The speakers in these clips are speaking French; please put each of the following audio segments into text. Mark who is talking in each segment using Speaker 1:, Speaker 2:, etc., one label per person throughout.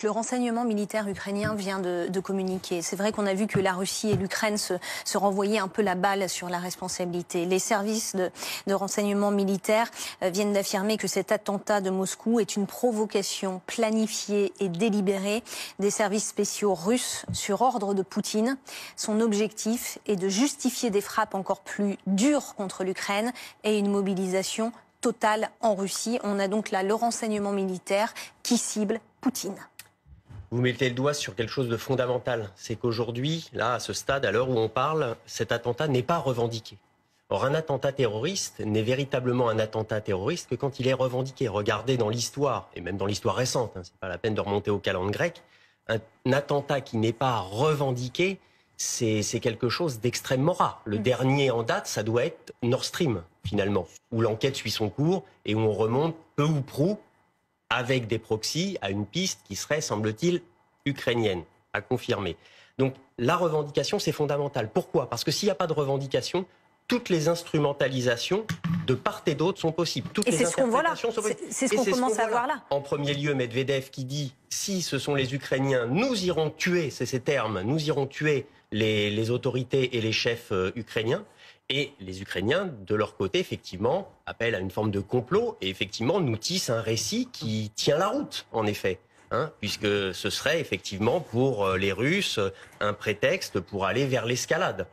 Speaker 1: Le renseignement militaire ukrainien vient de communiquer. C'est vrai qu'on a vu que la Russie et l'Ukraine se renvoyaient un peu la balle sur la responsabilité. Les services de renseignement militaire viennent d'affirmer que cet attentat de Moscou est une provocation planifiée et délibérée des services spéciaux russes sur ordre de Poutine. Son objectif est de justifier des frappes encore plus dures contre l'Ukraine et une mobilisation totale en Russie. On a donc là le renseignement militaire qui cible Poutine.
Speaker 2: Vous mettez le doigt sur quelque chose de fondamental. C'est qu'aujourd'hui, là, à ce stade, à l'heure où on parle, cet attentat n'est pas revendiqué. Or, un attentat terroriste n'est véritablement un attentat terroriste que quand il est revendiqué. Regardez dans l'histoire, et même dans l'histoire récente, c'est pas la peine de remonter au calendrier grec, un attentat qui n'est pas revendiqué, c'est quelque chose d'extrêmement rare. Le dernier en date, ça doit être Nord Stream, finalement, où l'enquête suit son cours et où on remonte peu ou prou avec des proxys à une piste qui serait, semble-t-il, ukrainienne, à confirmer. Donc la revendication, c'est fondamental. Pourquoi ? Parce que s'il n'y a pas de revendication, toutes les instrumentalisations de part et d'autre sont possibles. Toutes les interprétations sont possibles.
Speaker 1: C'est ce qu'on commence à voir là.
Speaker 2: En premier lieu, Medvedev qui dit « si ce sont les Ukrainiens, nous irons tuer », c'est ces termes, « nous irons tuer les autorités et les chefs ukrainiens ». Et les Ukrainiens, de leur côté, effectivement, appellent à une forme de complot et effectivement nous tissent un récit qui tient la route, en effet. Puisque ce serait effectivement pour les Russes un prétexte pour aller vers l'escalade.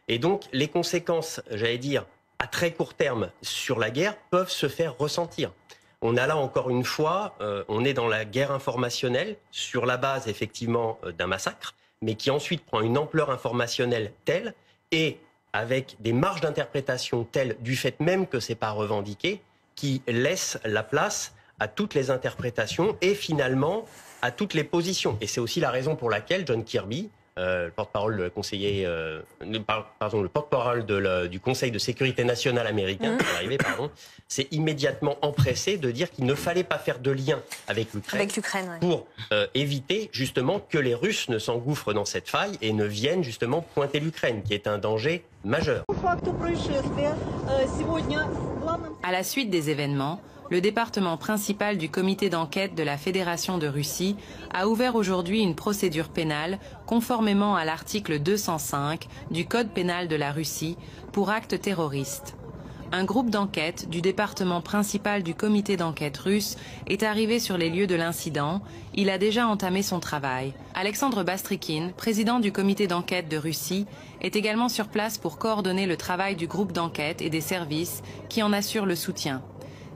Speaker 2: Et donc les conséquences, j'allais dire, à très court terme sur la guerre peuvent se faire ressentir. On a là encore une fois, on est dans la guerre informationnelle sur la base effectivement d'un massacre, mais qui ensuite prend une ampleur informationnelle telle et avec des marges d'interprétation telles du fait même que c'est pas revendiqué, qui laisse la place à toutes les interprétations et finalement à toutes les positions. Et c'est aussi la raison pour laquelle John Kirby, le porte-parole le porte-parole du Conseil de sécurité nationale américain, s'est immédiatement empressé de dire qu'il ne fallait pas faire de lien avec l'Ukraine pour éviter justement que les Russes ne s'engouffrent dans cette faille et ne viennent justement pointer l'Ukraine, qui est un danger majeur.
Speaker 3: À la suite des événements, le département principal du comité d'enquête de la Fédération de Russie a ouvert aujourd'hui une procédure pénale conformément à l'article 205 du Code pénal de la Russie pour actes terroristes. Un groupe d'enquête du département principal du comité d'enquête russe est arrivé sur les lieux de l'incident. Il a déjà entamé son travail. Alexandre Bastrykine, président du comité d'enquête de Russie, est également sur place pour coordonner le travail du groupe d'enquête et des services qui en assurent le soutien.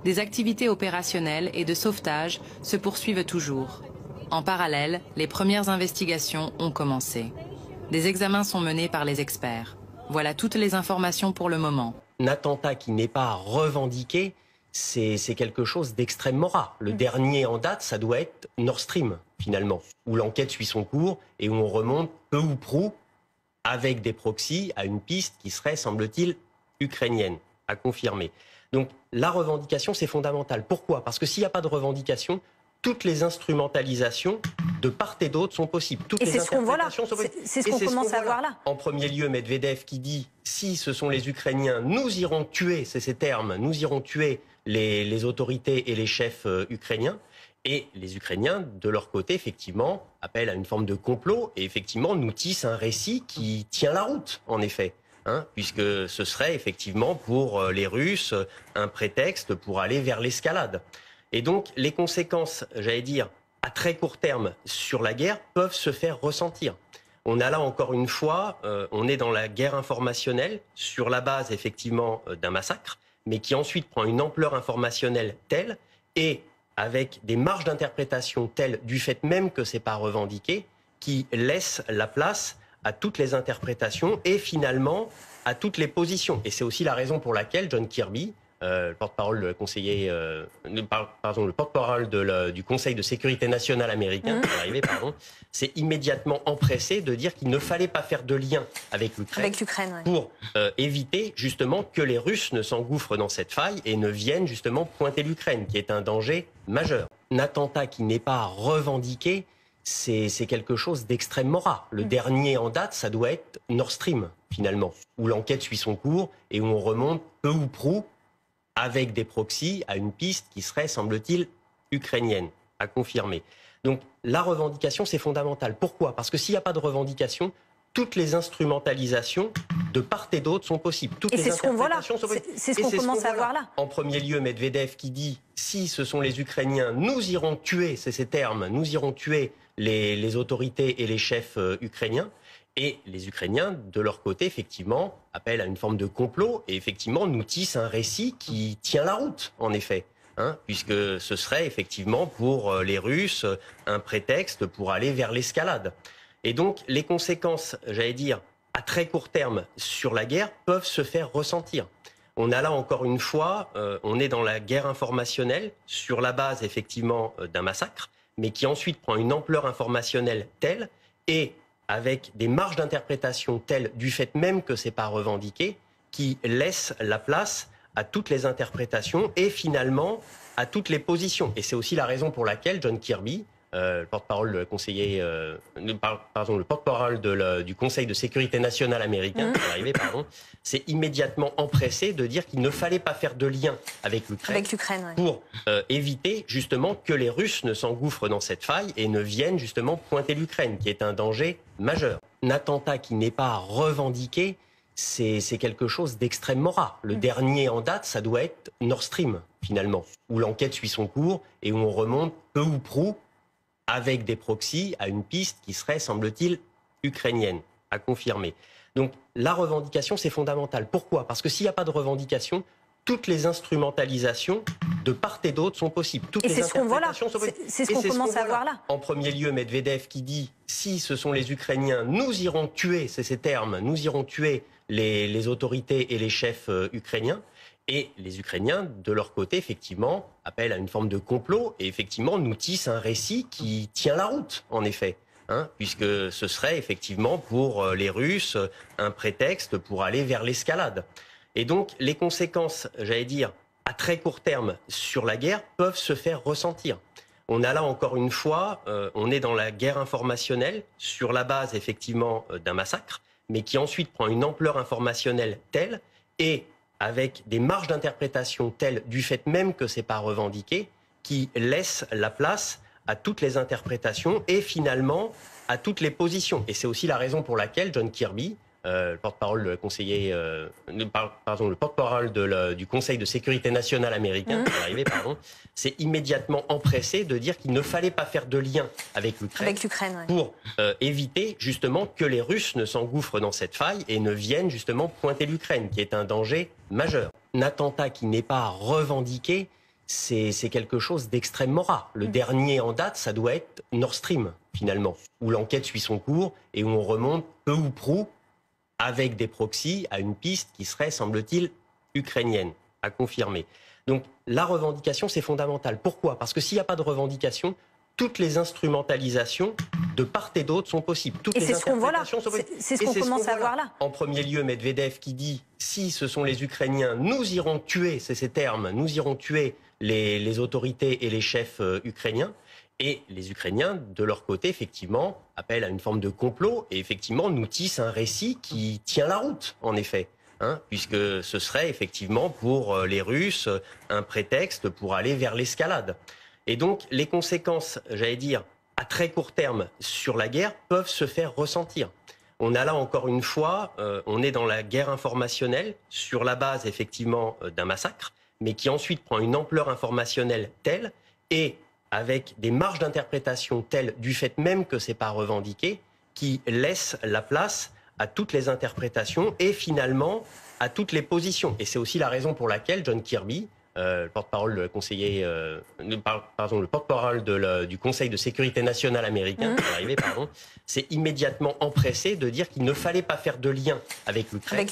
Speaker 3: Des activités opérationnelles et de sauvetage se poursuivent toujours. En parallèle, les premières investigations ont commencé. Des examens sont menés par les experts. Voilà toutes les informations pour le moment.
Speaker 2: Un attentat qui n'est pas revendiqué, c'est quelque chose d'extrêmement rare. Le dernier en date, ça doit être Nord Stream, finalement, où l'enquête suit son cours et où on remonte peu ou prou avec des proxys à une piste qui serait, semble-t-il, ukrainienne, à confirmer. Donc la revendication, c'est fondamental. Pourquoi ? Parce que s'il n'y a pas de revendication, toutes les instrumentalisations de part et d'autre sont possibles. Toutes les interprétations sont possibles.
Speaker 1: C'est ce qu'on commence à voir là.
Speaker 2: En premier lieu, Medvedev qui dit « si ce sont les Ukrainiens, nous irons tuer », c'est ces termes, « nous irons tuer les autorités et les chefs ukrainiens ». Et les Ukrainiens, de leur côté, effectivement, appellent à une forme de complot et effectivement nous tissent un récit qui tient la route, en effet. Puisque ce serait effectivement pour les Russes un prétexte pour aller vers l'escalade. Et donc les conséquences, j'allais dire, à très court terme sur la guerre peuvent se faire ressentir. On a là encore une fois, on est dans la guerre informationnelle sur la base effectivement d'un massacre, mais qui ensuite prend une ampleur informationnelle telle et avec des marges d'interprétation telles du fait même que c'est pas revendiqué, qui laisse la place à toutes les interprétations et finalement à toutes les positions. Et c'est aussi la raison pour laquelle John Kirby, le porte-parole du Conseil de sécurité nationale américain, s'est immédiatement empressé de dire qu'il ne fallait pas faire de lien avec l'Ukraine pour éviter justement que les Russes ne s'engouffrent dans cette faille et ne viennent justement pointer l'Ukraine, qui est un danger majeur. Un attentat qui n'est pas revendiqué, c'est quelque chose d'extrêmement rare. Le dernier en date, ça doit être Nord Stream, finalement, où l'enquête suit son cours et où on remonte peu ou prou avec des proxys à une piste qui serait, semble-t-il, ukrainienne, à confirmer. Donc la revendication, c'est fondamental. Pourquoi? Parce que s'il n'y a pas de revendication, toutes les instrumentalisations de part et d'autre sont possibles. Toutes les interprétations sont possibles.
Speaker 1: C'est ce qu'on commence à voir là.
Speaker 2: En premier lieu, Medvedev qui dit « si ce sont les Ukrainiens, nous irons tuer », c'est ces termes, « nous irons tuer les autorités et les chefs ukrainiens ». Et les Ukrainiens, de leur côté, effectivement, appellent à une forme de complot et effectivement nous tissent un récit qui tient la route, en effet. Puisque ce serait effectivement pour les Russes un prétexte pour aller vers l'escalade. Et donc les conséquences, j'allais dire, à très court terme sur la guerre peuvent se faire ressentir. On a là encore une fois, on est dans la guerre informationnelle sur la base effectivement d'un massacre, mais qui ensuite prend une ampleur informationnelle telle et avec des marges d'interprétation telles du fait même que c'est pas revendiqué, qui laisse la place à toutes les interprétations et finalement à toutes les positions. Et c'est aussi la raison pour laquelle John Kirby, le porte-parole le porte-parole du Conseil de sécurité nationale américain, s'est immédiatement empressé de dire qu'il ne fallait pas faire de lien avec l'Ukraine pour éviter justement que les Russes ne s'engouffrent dans cette faille et ne viennent justement pointer l'Ukraine, qui est un danger majeur. Un attentat qui n'est pas revendiqué, c'est quelque chose d'extrêmement rare. Le dernier en date, ça doit être Nord Stream, finalement, où l'enquête suit son cours et où on remonte peu ou prou avec des proxys à une piste qui serait, semble-t-il, ukrainienne, à confirmer. Donc la revendication, c'est fondamental. Pourquoi? Parce que s'il n'y a pas de revendication, toutes les instrumentalisations de part et d'autre sont possibles. Toutes les interprétations sont possibles.
Speaker 1: C'est ce qu'on commence à voir là.
Speaker 2: En premier lieu, Medvedev qui dit « si ce sont les Ukrainiens, nous irons tuer », c'est ces termes, « nous irons tuer les autorités et les chefs ukrainiens ». Et les Ukrainiens, de leur côté, effectivement, appellent à une forme de complot et effectivement nous tissent un récit qui tient la route, en effet. Puisque ce serait effectivement pour les Russes un prétexte pour aller vers l'escalade. Et donc les conséquences, j'allais dire, à très court terme sur la guerre peuvent se faire ressentir. On a là encore une fois, on est dans la guerre informationnelle sur la base effectivement d'un massacre, mais qui ensuite prend une ampleur informationnelle telle et avec des marges d'interprétation telles du fait même que c'est pas revendiqué, qui laisse la place à toutes les interprétations et finalement à toutes les positions. Et c'est aussi la raison pour laquelle John Kirby, le porte-parole du Conseil de sécurité nationale américain, s'est immédiatement empressé de dire qu'il ne fallait pas faire de lien avec l'Ukraine pour éviter justement que les Russes ne s'engouffrent dans cette faille et ne viennent justement pointer l'Ukraine, qui est un danger majeur. Un attentat qui n'est pas revendiqué, c'est quelque chose d'extrêmement rare. Le dernier en date, ça doit être Nord Stream, finalement, où l'enquête suit son cours et où on remonte peu ou prou avec des proxys à une piste qui serait, semble-t-il, ukrainienne, à confirmer. Donc la revendication, c'est fondamental. Pourquoi? Parce que s'il n'y a pas de revendication, toutes les instrumentalisations de part et d'autre sont possibles. Toutes les interprétations sont possibles.
Speaker 1: C'est ce qu'on commence à voir là.
Speaker 2: En premier lieu, Medvedev qui dit « si ce sont les Ukrainiens, nous irons tuer », c'est ces termes, « nous irons tuer les autorités et les chefs ukrainiens ». Et les Ukrainiens, de leur côté, effectivement, appellent à une forme de complot et effectivement nous tissent un récit qui tient la route, en effet. Puisque ce serait effectivement pour les Russes un prétexte pour aller vers l'escalade. Et donc les conséquences, j'allais dire, à très court terme sur la guerre peuvent se faire ressentir. On a là encore une fois, on est dans la guerre informationnelle sur la base effectivement d'un massacre, mais qui ensuite prend une ampleur informationnelle telle et avec des marges d'interprétation telles du fait même que c'est pas revendiqué, qui laisse la place à toutes les interprétations et finalement à toutes les positions. Et c'est aussi la raison pour laquelle John Kirby, le porte-parole du Conseil de sécurité nationale américain, s'est immédiatement empressé de dire qu'il ne fallait pas faire de lien avec l'Ukraine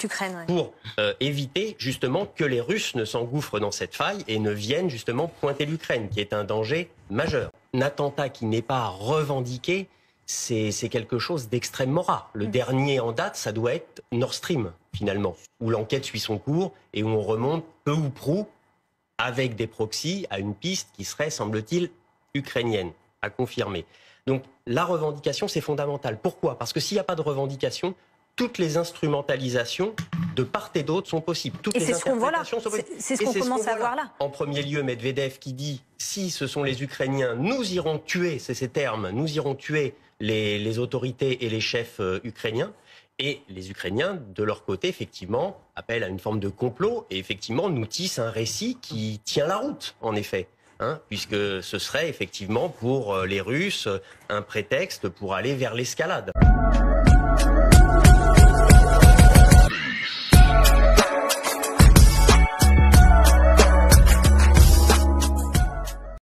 Speaker 2: pour éviter justement que les Russes ne s'engouffrent dans cette faille et ne viennent justement pointer l'Ukraine, qui est un danger majeur. Un attentat qui n'est pas revendiqué, c'est quelque chose d'extrêmement rare. Le dernier en date, ça doit être Nord Stream, finalement, où l'enquête suit son cours et où on remonte peu ou prou avec des proxys à une piste qui serait, semble-t-il, ukrainienne, à confirmer. Donc la revendication, c'est fondamental. Pourquoi? Parce que s'il n'y a pas de revendication, toutes les instrumentalisations de part et d'autre sont possibles. Toutes
Speaker 1: et
Speaker 2: les
Speaker 1: c'est ce qu'on voit là.
Speaker 2: interprétations sont possibles.
Speaker 1: C'est ce qu'on commence à voir là.
Speaker 2: En premier lieu, Medvedev qui dit « si ce sont les Ukrainiens, nous irons tuer », c'est ces termes, nous irons tuer les autorités et les chefs ukrainiens. Et les Ukrainiens, de leur côté, effectivement, appellent à une forme de complot et effectivement nous tissent un récit qui tient la route, en effet. Puisque ce serait effectivement pour les Russes un prétexte pour aller vers l'escalade.